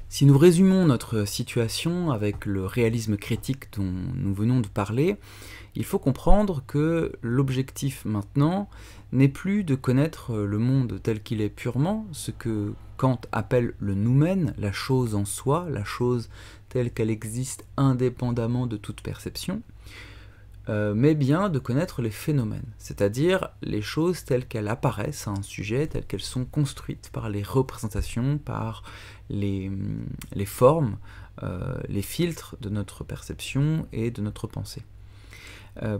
Si nous résumons notre situation avec le réalisme critique dont nous venons de parler, il faut comprendre que l'objectif maintenant n'est plus de connaître le monde tel qu'il est purement, ce que Kant appelle le noumen, la chose en soi, la chose telle qu'elle existe indépendamment de toute perception, mais bien de connaître les phénomènes, c'est-à-dire les choses telles qu'elles apparaissent à un sujet, telles qu'elles sont construites par les représentations, par les formes, les filtres de notre perception et de notre pensée.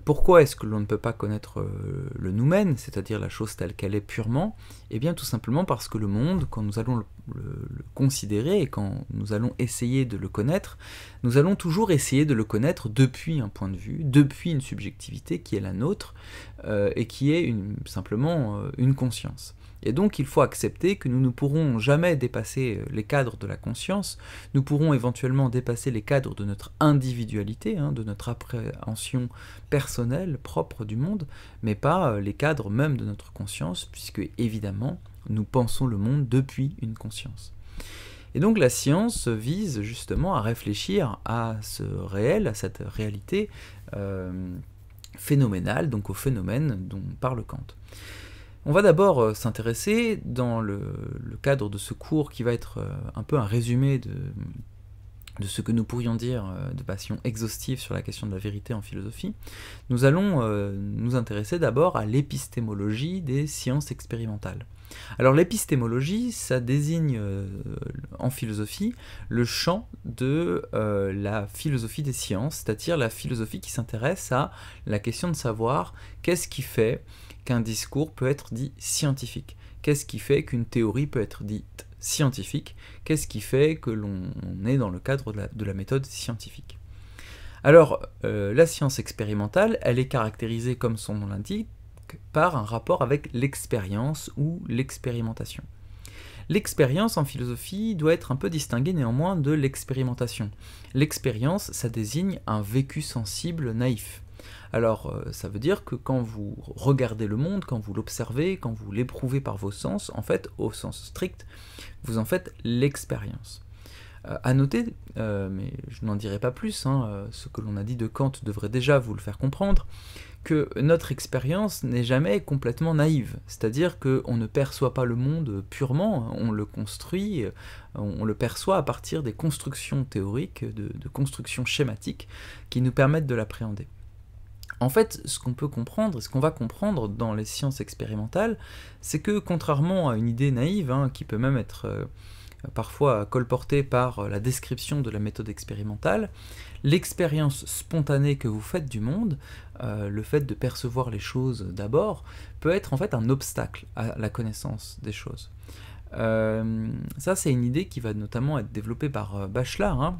Pourquoi est-ce que l'on ne peut pas connaître le noumen, c'est-à-dire la chose telle qu'elle est purement? Eh bien tout simplement parce que le monde, quand nous allons le considérer et quand nous allons essayer de le connaître, nous allons toujours essayer de le connaître depuis un point de vue, depuis une subjectivité qui est la nôtre et qui est simplement une conscience. Et donc il faut accepter que nous ne pourrons jamais dépasser les cadres de la conscience, nous pourrons éventuellement dépasser les cadres de notre individualité, de notre appréhension personnelle, propre du monde, mais pas les cadres même de notre conscience, puisque évidemment nous pensons le monde depuis une conscience. Et donc la science vise justement à réfléchir à ce réel, à cette réalité phénoménale, donc au phénomène dont parle Kant. On va d'abord s'intéresser, dans le cadre de ce cours qui va être un peu un résumé de ce que nous pourrions dire de façon exhaustive sur la question de la vérité en philosophie, nous allons nous intéresser d'abord à l'épistémologie des sciences expérimentales. Alors l'épistémologie, ça désigne en philosophie le champ de la philosophie des sciences, c'est-à-dire la philosophie qui s'intéresse à la question de savoir qu'est-ce qui fait qu'un discours peut être dit scientifique, qu'est-ce qui fait qu'une théorie peut être dite scientifique, qu'est-ce qui fait que l'on est dans le cadre de la méthode scientifique. Alors, la science expérimentale, elle est caractérisée, comme son nom l'indique, par un rapport avec l'expérience ou l'expérimentation. L'expérience en philosophie doit être un peu distinguée néanmoins de l'expérimentation. L'expérience, ça désigne un vécu sensible naïf. Alors, ça veut dire que quand vous regardez le monde, quand vous l'observez, quand vous l'éprouvez par vos sens, en fait, au sens strict, vous en faites l'expérience. À noter, mais je n'en dirai pas plus, ce que l'on a dit de Kant devrait déjà vous le faire comprendre, que notre expérience n'est jamais complètement naïve, c'est-à-dire qu'on ne perçoit pas le monde purement, on le construit, on le perçoit à partir des constructions théoriques, de constructions schématiques qui nous permettent de l'appréhender. En fait, ce qu'on peut comprendre, et ce qu'on va comprendre dans les sciences expérimentales, c'est que contrairement à une idée naïve, qui peut même être parfois colportée par la description de la méthode expérimentale, l'expérience spontanée que vous faites du monde, le fait de percevoir les choses d'abord, peut être en fait un obstacle à la connaissance des choses. Ça, c'est une idée qui va notamment être développée par Bachelard,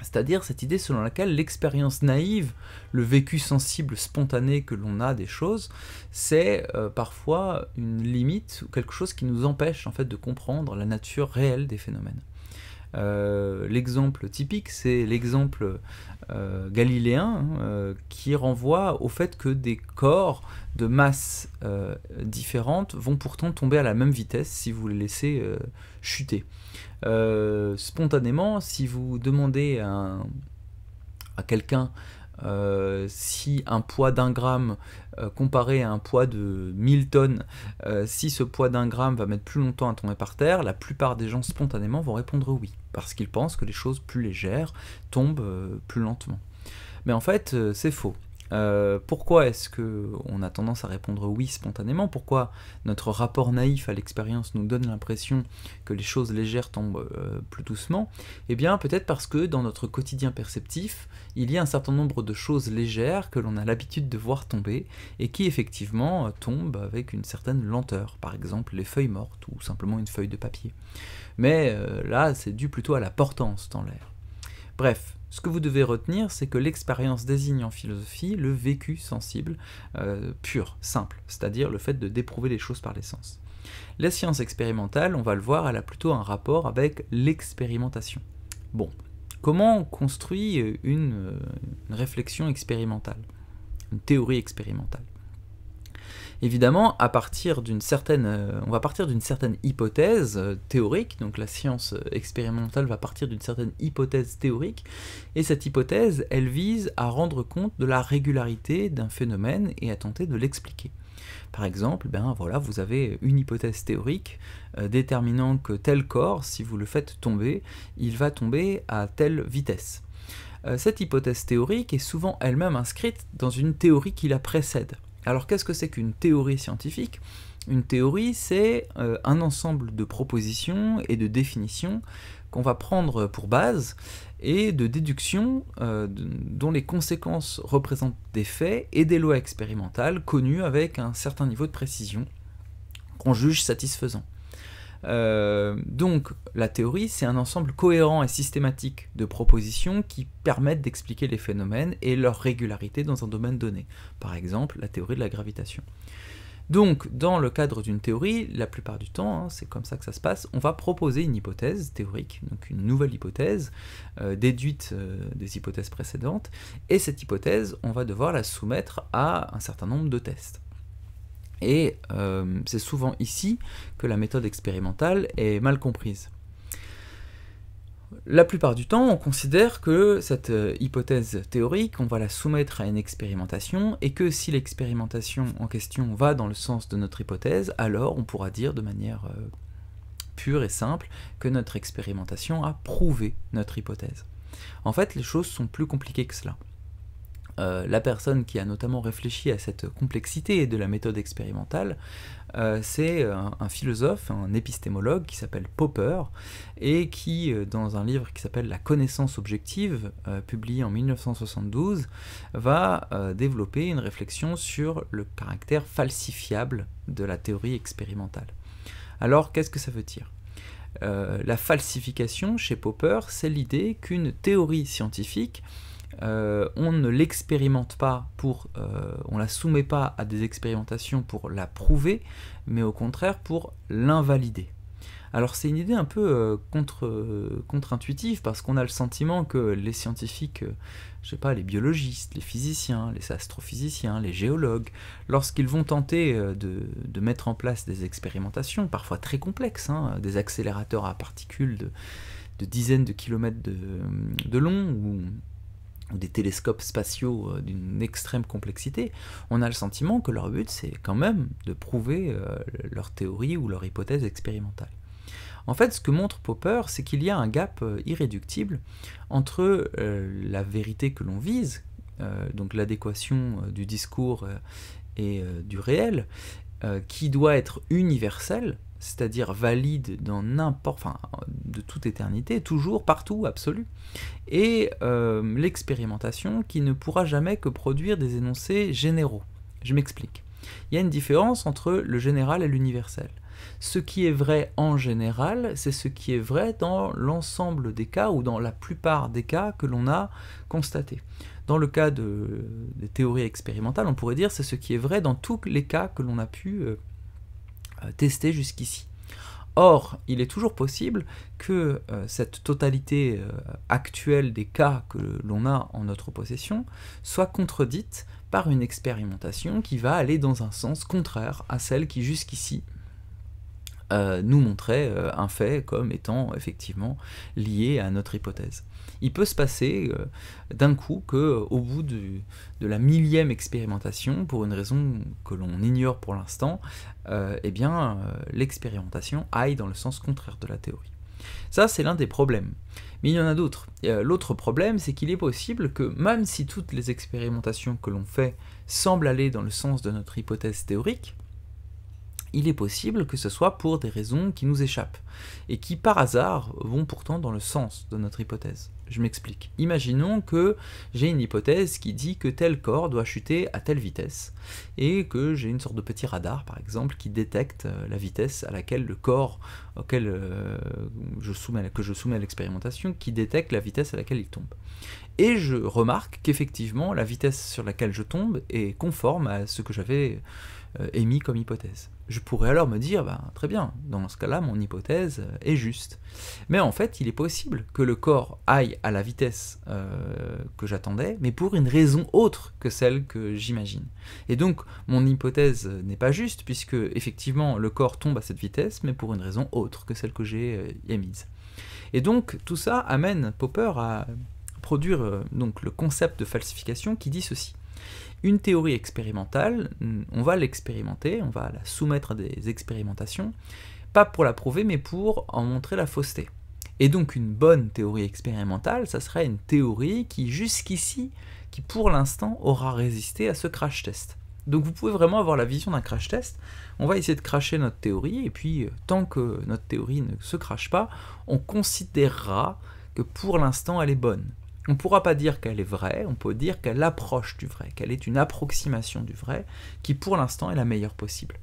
c'est-à-dire cette idée selon laquelle l'expérience naïve, le vécu sensible spontané que l'on a des choses, c'est parfois une limite ou quelque chose qui nous empêche en fait de comprendre la nature réelle des phénomènes. L'exemple typique, c'est l'exemple galiléen qui renvoie au fait que des corps de masse différentes vont pourtant tomber à la même vitesse si vous les laissez chuter. Spontanément, si vous demandez à quelqu'un si un poids d'1 gramme comparé à un poids de 1000 tonnes, si ce poids d'1 gramme va mettre plus longtemps à tomber par terre, la plupart des gens spontanément vont répondre oui, parce qu'ils pensent que les choses plus légères tombent plus lentement. Mais en fait, c'est faux. Pourquoi est-ce qu'on a tendance à répondre oui spontanément? Pourquoi notre rapport naïf à l'expérience nous donne l'impression que les choses légères tombent plus doucement? Eh bien, peut-être parce que dans notre quotidien perceptif, il y a un certain nombre de choses légères que l'on a l'habitude de voir tomber et qui effectivement tombent avec une certaine lenteur. Par exemple, les feuilles mortes ou simplement une feuille de papier. Mais là, c'est dû plutôt à la portance dans l'air. Bref, ce que vous devez retenir, c'est que l'expérience désigne en philosophie le vécu sensible, pur, simple, c'est-à-dire le fait d'éprouver les choses par les sens. La science expérimentale, on va le voir, elle a plutôt un rapport avec l'expérimentation. Bon, comment on construit une réflexion expérimentale, une théorie expérimentale? Évidemment, on va partir d'une certaine hypothèse théorique, donc la science expérimentale va partir d'une certaine hypothèse théorique, et cette hypothèse, elle vise à rendre compte de la régularité d'un phénomène et à tenter de l'expliquer. Par exemple, voilà, vous avez une hypothèse théorique déterminant que tel corps, si vous le faites tomber, il va tomber à telle vitesse. Cette hypothèse théorique est souvent elle-même inscrite dans une théorie qui la précède. Alors qu'est-ce que c'est qu'une théorie scientifique? Une théorie, c'est un ensemble de propositions et de définitions qu'on va prendre pour base et de déductions dont les conséquences représentent des faits et des lois expérimentales connues avec un certain niveau de précision qu'on juge satisfaisant. Donc la théorie, c'est un ensemble cohérent et systématique de propositions qui permettent d'expliquer les phénomènes et leur régularité dans un domaine donné. Par exemple, la théorie de la gravitation. Donc, dans le cadre d'une théorie, la plupart du temps, c'est comme ça que ça se passe, on va proposer une hypothèse théorique, donc une nouvelle hypothèse, déduite des hypothèses précédentes, et cette hypothèse, on va devoir la soumettre à un certain nombre de tests. Et c'est souvent ici que la méthode expérimentale est mal comprise. La plupart du temps, on considère que cette hypothèse théorique, on va la soumettre à une expérimentation, et que si l'expérimentation en question va dans le sens de notre hypothèse, alors on pourra dire de manière pure et simple que notre expérimentation a prouvé notre hypothèse. En fait, les choses sont plus compliquées que cela. La personne qui a notamment réfléchi à cette complexité de la méthode expérimentale, c'est un philosophe, un épistémologue qui s'appelle Popper, et qui, dans un livre qui s'appelle La connaissance objective, publié en 1972, va développer une réflexion sur le caractère falsifiable de la théorie expérimentale. Alors, qu'est-ce que ça veut dire ? La falsification, chez Popper, c'est l'idée qu'une théorie scientifique, on ne l'expérimente pas on la soumet pas à des expérimentations pour la prouver, mais au contraire pour l'invalider. Alors c'est une idée un peu contre-intuitive, parce qu'on a le sentiment que les scientifiques, je sais pas, les biologistes, les physiciens, les astrophysiciens, les géologues, lorsqu'ils vont tenter de mettre en place des expérimentations, parfois très complexes, des accélérateurs à particules de dizaines de kilomètres de long, ou des télescopes spatiaux d'une extrême complexité, on a le sentiment que leur but, c'est quand même de prouver leur théorie ou leur hypothèse expérimentale. En fait, ce que montre Popper, c'est qu'il y a un gap irréductible entre la vérité que l'on vise, donc l'adéquation du discours et du réel, qui doit être universelle, c'est-à-dire valide dans de toute éternité, toujours, partout, absolu, et l'expérimentation qui ne pourra jamais que produire des énoncés généraux. Je m'explique. Il y a une différence entre le général et l'universel. Ce qui est vrai en général, c'est ce qui est vrai dans l'ensemble des cas, ou dans la plupart des cas que l'on a constatés. Dans le cas des théories expérimentales, on pourrait dire c'est ce qui est vrai dans tous les cas que l'on a pu tester jusqu'ici. Or, il est toujours possible que cette totalité actuelle des cas que l'on a en notre possession soit contredite par une expérimentation qui va aller dans un sens contraire à celle qui jusqu'ici nous montrait un fait comme étant effectivement lié à notre hypothèse. Il peut se passer d'un coup qu'au bout de la millième expérimentation, pour une raison que l'on ignore pour l'instant, l'expérimentation aille dans le sens contraire de la théorie. Ça, c'est l'un des problèmes. Mais il y en a d'autres. L'autre problème, c'est qu'il est possible que même si toutes les expérimentations que l'on fait semblent aller dans le sens de notre hypothèse théorique, il est possible que ce soit pour des raisons qui nous échappent, et qui par hasard vont pourtant dans le sens de notre hypothèse. Je m'explique. Imaginons que j'ai une hypothèse qui dit que tel corps doit chuter à telle vitesse, et que j'ai une sorte de petit radar, par exemple, qui détecte la vitesse à laquelle le corps auquel je soumets à l'expérimentation, qui détecte la vitesse à laquelle il tombe. Et je remarque qu'effectivement, la vitesse sur laquelle je tombe est conforme à ce que j'avais émis comme hypothèse. Je pourrais alors me dire, très bien, dans ce cas-là, mon hypothèse est juste. Mais en fait, il est possible que le corps aille à la vitesse que j'attendais, mais pour une raison autre que celle que j'imagine. Et donc, mon hypothèse n'est pas juste, puisque effectivement, le corps tombe à cette vitesse, mais pour une raison autre que celle que j'ai émise. Et donc, tout ça amène Popper à produire donc, le concept de falsification qui dit ceci. Une théorie expérimentale, on va l'expérimenter, on va la soumettre à des expérimentations, pas pour la prouver, mais pour en montrer la fausseté. Et donc une bonne théorie expérimentale, ça serait une théorie qui jusqu'ici, qui pour l'instant aura résisté à ce crash test. Donc vous pouvez vraiment avoir la vision d'un crash test, on va essayer de crasher notre théorie, et puis tant que notre théorie ne se crache pas, on considérera que pour l'instant elle est bonne. On ne pourra pas dire qu'elle est vraie, on peut dire qu'elle approche du vrai, qu'elle est une approximation du vrai, qui pour l'instant est la meilleure possible.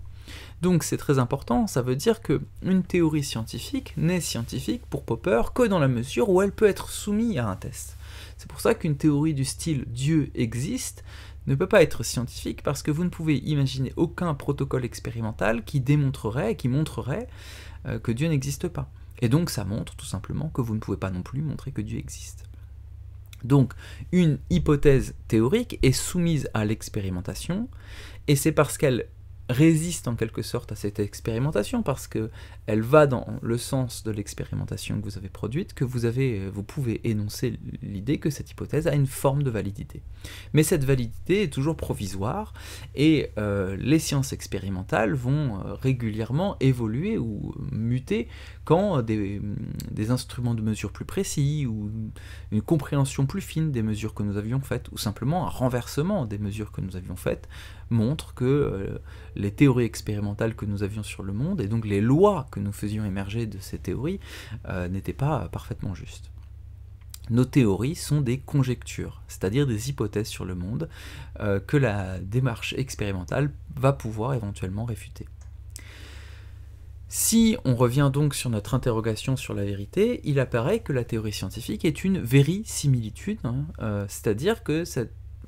Donc c'est très important, ça veut dire qu'une théorie scientifique n'est scientifique pour Popper que dans la mesure où elle peut être soumise à un test. C'est pour ça qu'une théorie du style « Dieu existe » ne peut pas être scientifique, parce que vous ne pouvez imaginer aucun protocole expérimental qui démontrerait, qui montrerait que Dieu n'existe pas. Et donc ça montre tout simplement que vous ne pouvez pas non plus montrer que Dieu existe. Donc, une hypothèse théorique est soumise à l'expérimentation, et c'est parce qu'elle résiste en quelque sorte à cette expérimentation, parce qu'elle va dans le sens de l'expérimentation que vous avez produite, que vous pouvez énoncer l'idée que cette hypothèse a une forme de validité. Mais cette validité est toujours provisoire, et les sciences expérimentales vont régulièrement évoluer ou muter quand des instruments de mesure plus précis, ou une compréhension plus fine des mesures que nous avions faites, ou simplement un renversement des mesures que nous avions faites, montre que les théories expérimentales que nous avions sur le monde, et donc les lois que nous faisions émerger de ces théories, n'étaient pas parfaitement justes. Nos théories sont des conjectures, c'est-à-dire des hypothèses sur le monde, que la démarche expérimentale va pouvoir éventuellement réfuter. Si on revient donc sur notre interrogation sur la vérité, il apparaît que la théorie scientifique est une vérisimilitude, c'est-à-dire que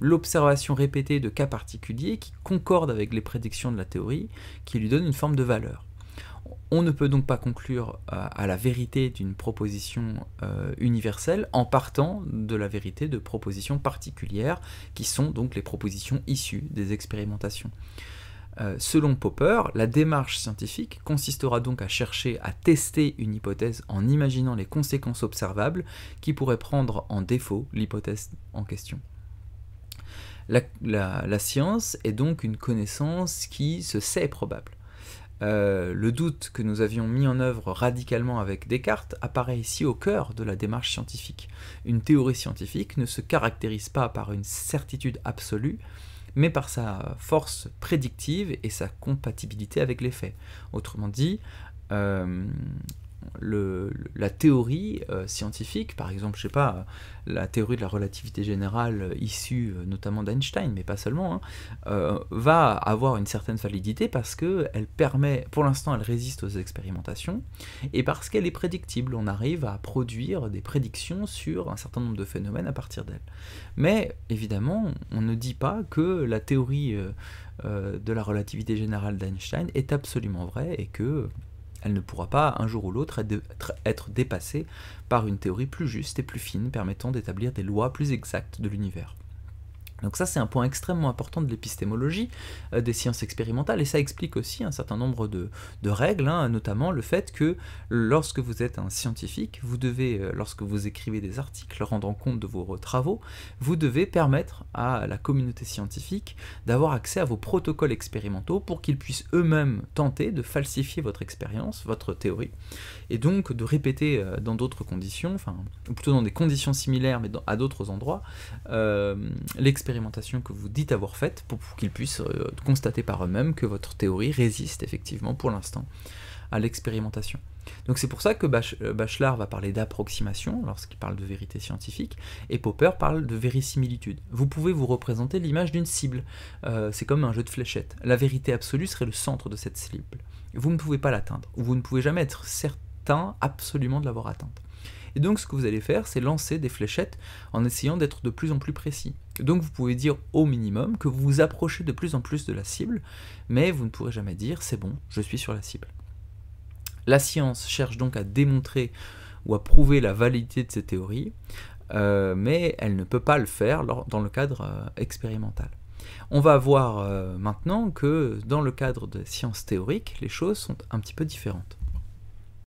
l'observation répétée de cas particuliers qui concordent avec les prédictions de la théorie, qui lui donnent une forme de valeur. On ne peut donc pas conclure à la vérité d'une proposition universelle en partant de la vérité de propositions particulières, qui sont donc les propositions issues des expérimentations. Selon Popper, la démarche scientifique consistera donc à chercher à tester une hypothèse en imaginant les conséquences observables qui pourraient prendre en défaut l'hypothèse en question. La science est donc une connaissance qui se sait probable. Le doute que nous avions mis en œuvre radicalement avec Descartes apparaît ici au cœur de la démarche scientifique. Une théorie scientifique ne se caractérise pas par une certitude absolue, mais par sa force prédictive et sa compatibilité avec les faits. Autrement dit, la théorie scientifique, par exemple, je sais pas, la théorie de la relativité générale issue notamment d'Einstein, mais pas seulement, va avoir une certaine validité parce qu'elle permet, pour l'instant elle résiste aux expérimentations, et parce qu'elle est prédictible, on arrive à produire des prédictions sur un certain nombre de phénomènes à partir d'elle. Mais évidemment, on ne dit pas que la théorie de la relativité générale d'Einstein est absolument vraie, et que elle ne pourra pas, un jour ou l'autre, être dépassée par une théorie plus juste et plus fine, permettant d'établir des lois plus exactes de l'univers. Donc ça, c'est un point extrêmement important de l'épistémologie des sciences expérimentales, et ça explique aussi un certain nombre de règles, notamment le fait que lorsque vous êtes un scientifique, vous devez, lorsque vous écrivez des articles rendant compte de vos travaux, vous devez permettre à la communauté scientifique d'avoir accès à vos protocoles expérimentaux pour qu'ils puissent eux-mêmes tenter de falsifier votre expérience, votre théorie, et donc de répéter dans d'autres conditions, ou plutôt dans des conditions similaires mais à d'autres endroits, l'expérimentation que vous dites avoir faite pour qu'ils puissent constater par eux-mêmes que votre théorie résiste effectivement pour l'instant à l'expérimentation. Donc c'est pour ça que Bachelard va parler d'approximation lorsqu'il parle de vérité scientifique, et Popper parle de vérisimilitude. Vous pouvez vous représenter l'image d'une cible, c'est comme un jeu de fléchettes. La vérité absolue serait le centre de cette cible. Vous ne pouvez pas l'atteindre, ou vous ne pouvez jamais être certain absolument de l'avoir atteinte. Et donc ce que vous allez faire, c'est lancer des fléchettes en essayant d'être de plus en plus précis. Donc vous pouvez dire au minimum que vous vous approchez de plus en plus de la cible, mais vous ne pourrez jamais dire c'est bon, je suis sur la cible. La science cherche donc à démontrer ou à prouver la validité de ces théories, mais elle ne peut pas le faire dans le cadre expérimental. On va voir maintenant que dans le cadre de sciences théoriques, les choses sont un petit peu différentes.